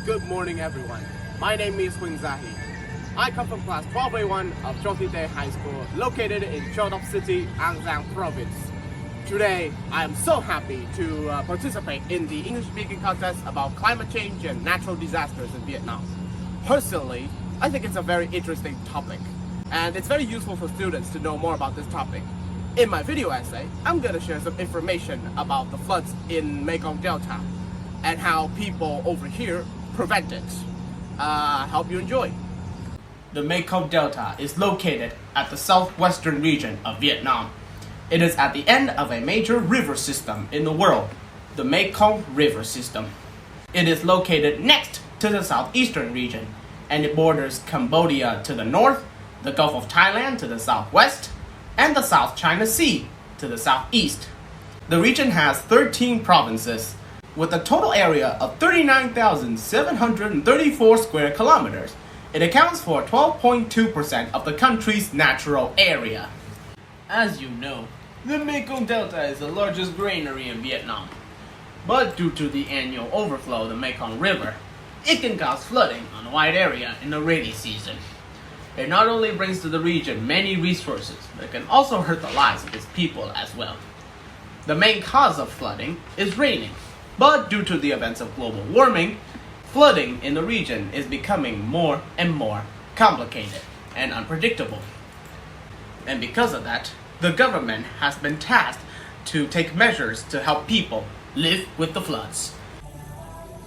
Good morning, everyone. My name is Huỳnh. I come from class 12A1 of Thpt High School, located in Châu City, Giang province. Today, I am so happy to participate in the English-speaking contest about climate change and natural disasters in Vietnam. Personally, I think it's a very interesting topic, and it's very useful for students to know more about this topic. In my video essay, I'm going to share some information about the floods in Mekong Delta and how people over here prevent it. Hope you enjoy. The Mekong Delta is located at the southwestern region of Vietnam. It is at the end of a major river system in the world, the Mekong River System. It is located next to the southeastern region, and it borders Cambodia to the north, the Gulf of Thailand to the southwest, and the South China Sea to the southeast. The region has 13 provinces, with a total area of 39,734 square kilometers. It accounts for 12.2% of the country's natural area. As you know, the Mekong Delta is the largest granary in Vietnam. But due to the annual overflow of the Mekong River, it can cause flooding on a wide area in the rainy season. It not only brings to the region many resources, but it can also hurt the lives of its people as well. The main cause of flooding is raining. But due to the events of global warming, flooding in the region is becoming more and more complicated and unpredictable. And because of that, the government has been tasked to take measures to help people live with the floods.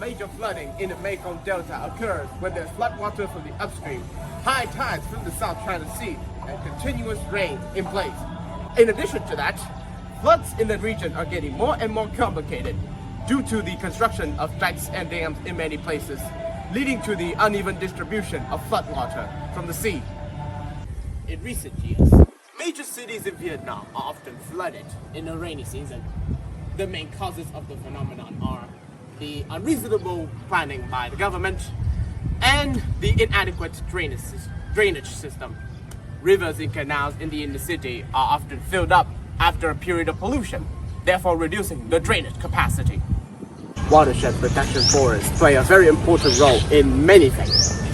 Major flooding in the Mekong Delta occurs when there's floodwater from the upstream, high tides from the South China Sea, and continuous rain in place. In addition to that, floods in the region are getting more and more complicated due to the construction of dikes and dams in many places, leading to the uneven distribution of floodwater from the sea. In recent years, major cities in Vietnam are often flooded in the rainy season. The main causes of the phenomenon are the unreasonable planning by the government and the inadequate drainage system. Rivers and canals in the inner city are often filled up after a period of pollution, therefore reducing the drainage capacity. Watershed protection forests play a very important role in many things,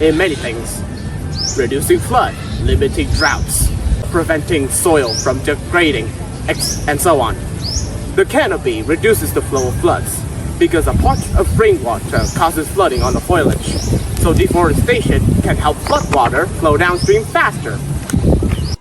reducing flood, limiting droughts, preventing soil from degrading, and so on. The canopy reduces the flow of floods because a part of rainwater causes flooding on the foliage, so deforestation can help floodwater flow downstream faster.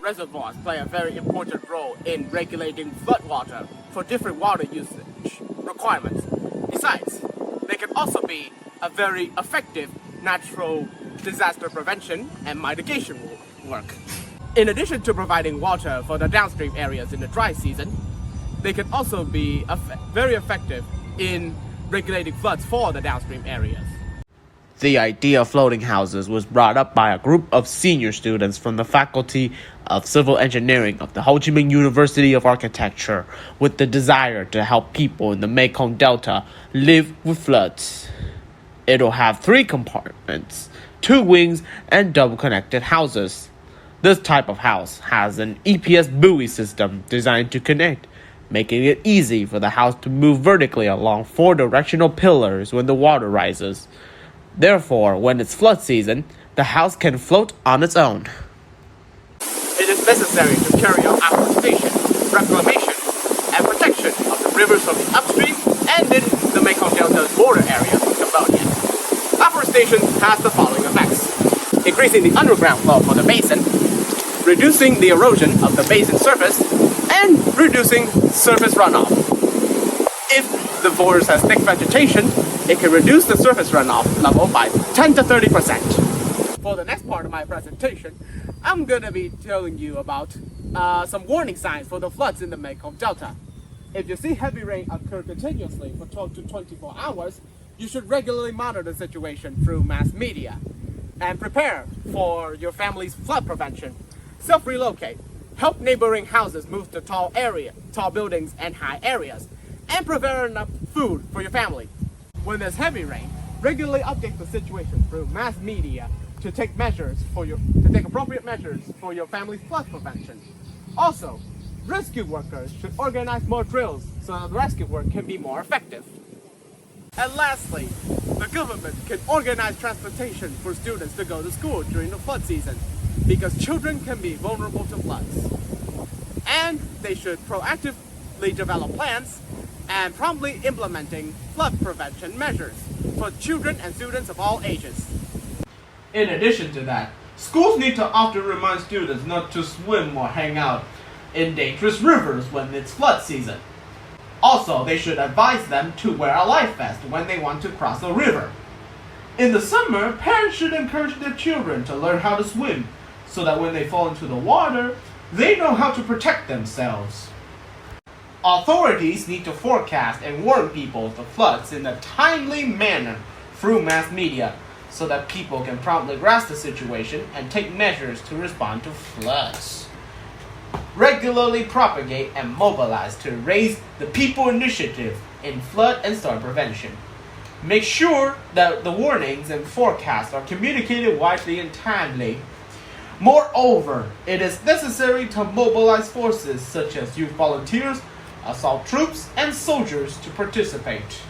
Reservoirs play a very important role in regulating floodwater for different water usage requirements. Besides, they can also be a very effective natural disaster prevention and mitigation work. In addition to providing water for the downstream areas in the dry season, they can also be very effective in regulating floods for the downstream areas. The idea of floating houses was brought up by a group of senior students from the Faculty of Civil Engineering of the Ho Chi Minh University of Architecture with the desire to help people in the Mekong Delta live with floods. It'll have 3 compartments, 2 wings, and double-connected houses. This type of house has an EPS buoy system designed to connect, making it easy for the house to move vertically along 4 directional pillars when the water rises. Therefore, when it's flood season, the house can float on its own. It is necessary to carry out afforestation, reclamation, and protection of the rivers from the upstream and in the Mekong Delta's border area of Cambodia. Afforestation has the following effects: increasing the underground flow for the basin, reducing the erosion of the basin surface, and reducing surface runoff. If the forest has thick vegetation, it can reduce the surface runoff level by 10 to 30%. For the next part of my presentation, I'm going to be telling you about some warning signs for the floods in the Mekong Delta. If you see heavy rain occur continuously for 12 to 24 hours, you should regularly monitor the situation through mass media and prepare for your family's flood prevention. Self-relocate. Help neighboring houses move to tall buildings and high areas, and prepare enough food for your family. When there's heavy rain, regularly update the situation through mass media to take appropriate measures for your family's flood prevention. Also, rescue workers should organize more drills so that the rescue work can be more effective. And lastly, the government can organize transportation for students to go to school during the flood season, because children can be vulnerable to floods. And they should proactively develop plans and promptly implementing flood prevention measures for children and students of all ages. In addition to that, schools need to often remind students not to swim or hang out in dangerous rivers when it's flood season. Also, they should advise them to wear a life vest when they want to cross a river. In the summer, parents should encourage their children to learn how to swim, so that when they fall into the water, they know how to protect themselves. Authorities need to forecast and warn people of the floods in a timely manner through mass media, so that people can promptly grasp the situation and take measures to respond to floods. Regularly propagate and mobilize to raise the people initiative in flood and storm prevention. Make sure that the warnings and forecasts are communicated widely and timely. Moreover, it is necessary to mobilize forces such as youth volunteers, assault troops, and soldiers to participate.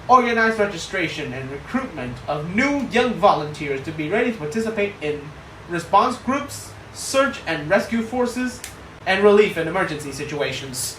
Organize registration and recruitment of new young volunteers to be ready to participate in response groups, search and rescue forces, and relief in emergency situations.